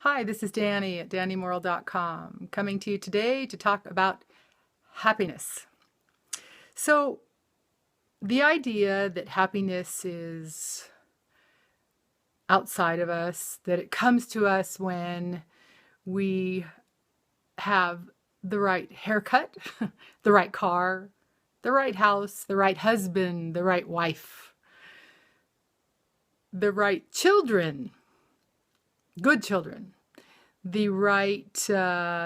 Hi, this is Danny at DannyMoral.com, coming to you today to talk about happiness. So, the idea that happiness is outside of us, that it comes to us when we have the right haircut, the right car, the right house, the right husband, the right wife, the right children, good children, the right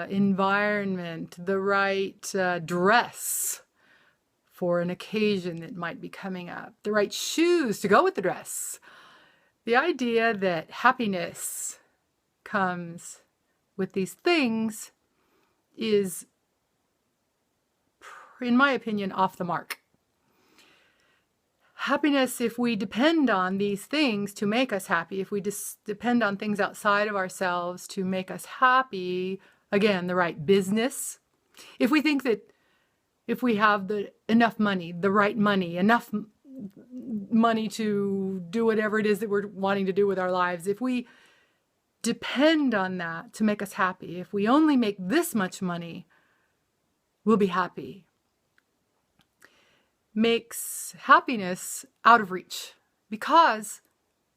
environment, the right dress for an occasion that might be coming up, the right shoes to go with the dress. The idea that happiness comes with these things is, in my opinion, off the mark. Happiness, if we depend on these things to make us happy, if we depend on things outside of ourselves to make us happy, again, the right business, if we think that if we have enough money, the right money, enough money to do whatever it is that we're wanting to do with our lives, if we depend on that to make us happy, if we only make this much money, we'll be happy, makes happiness out of reach. Because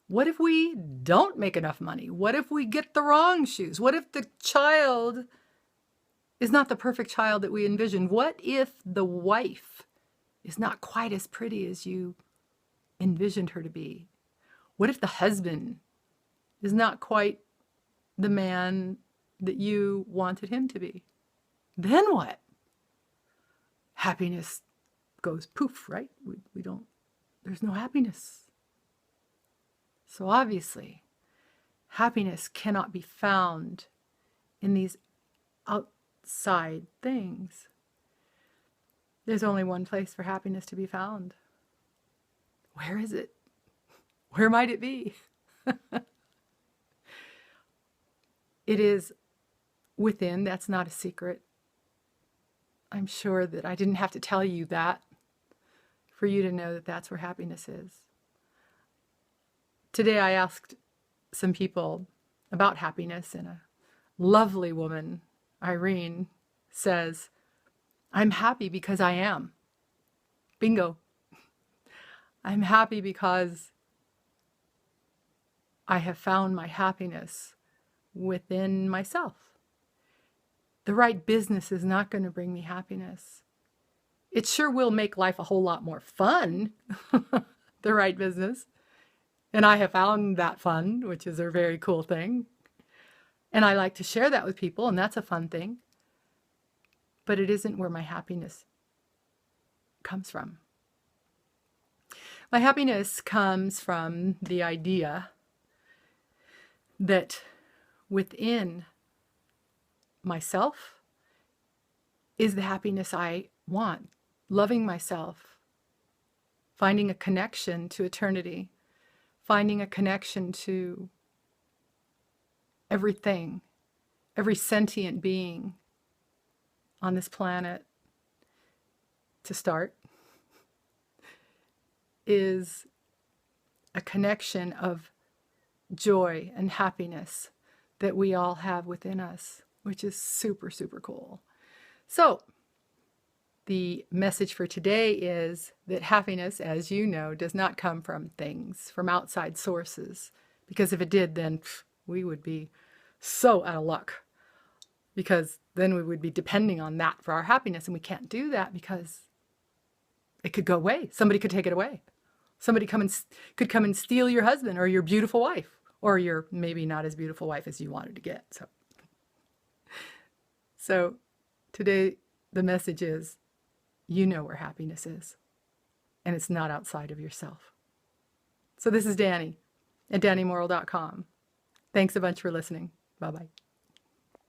what if we don't make enough money? What if we get the wrong shoes? What if the child is not the perfect child that we envisioned? What if the wife is not quite as pretty as you envisioned her to be? What if the husband is not quite the man that you wanted him to be? Then what? Happiness goes poof, right? We don't, there's no happiness. So obviously, happiness cannot be found in these outside things. There's only one place for happiness to be found. Where is it? Where might it be? It is within. That's not a secret. I'm sure that I didn't have to tell you that for you to know that that's where happiness is. Today I asked some people about happiness, and a lovely woman, Irene, says, "I'm happy because I am." Bingo. I'm happy because I have found my happiness within myself. The right business is not going to bring me happiness. It sure will make life a whole lot more fun, the right business. And I have found that fun, which is a very cool thing. And I like to share that with people, and that's a fun thing. But it isn't where my happiness comes from. My happiness comes from the idea that within myself is the happiness I want. Loving myself, finding a connection to eternity, finding a connection to everything, every sentient being on this planet, to start, is a connection of joy and happiness that we all have within us, which is super, super cool. So, the message for today is that happiness, as you know, does not come from things, from outside sources. Because if it did, then we would be so out of luck. Because then we would be depending on that for our happiness. And we can't do that because it could go away. Somebody could take it away. Somebody could come and steal your husband or your beautiful wife. Or your maybe not as beautiful wife as you wanted to get. So today the message is, you know where happiness is, and it's not outside of yourself. So this is Danny at DannyMoral.com. Thanks a bunch for listening. Bye-bye.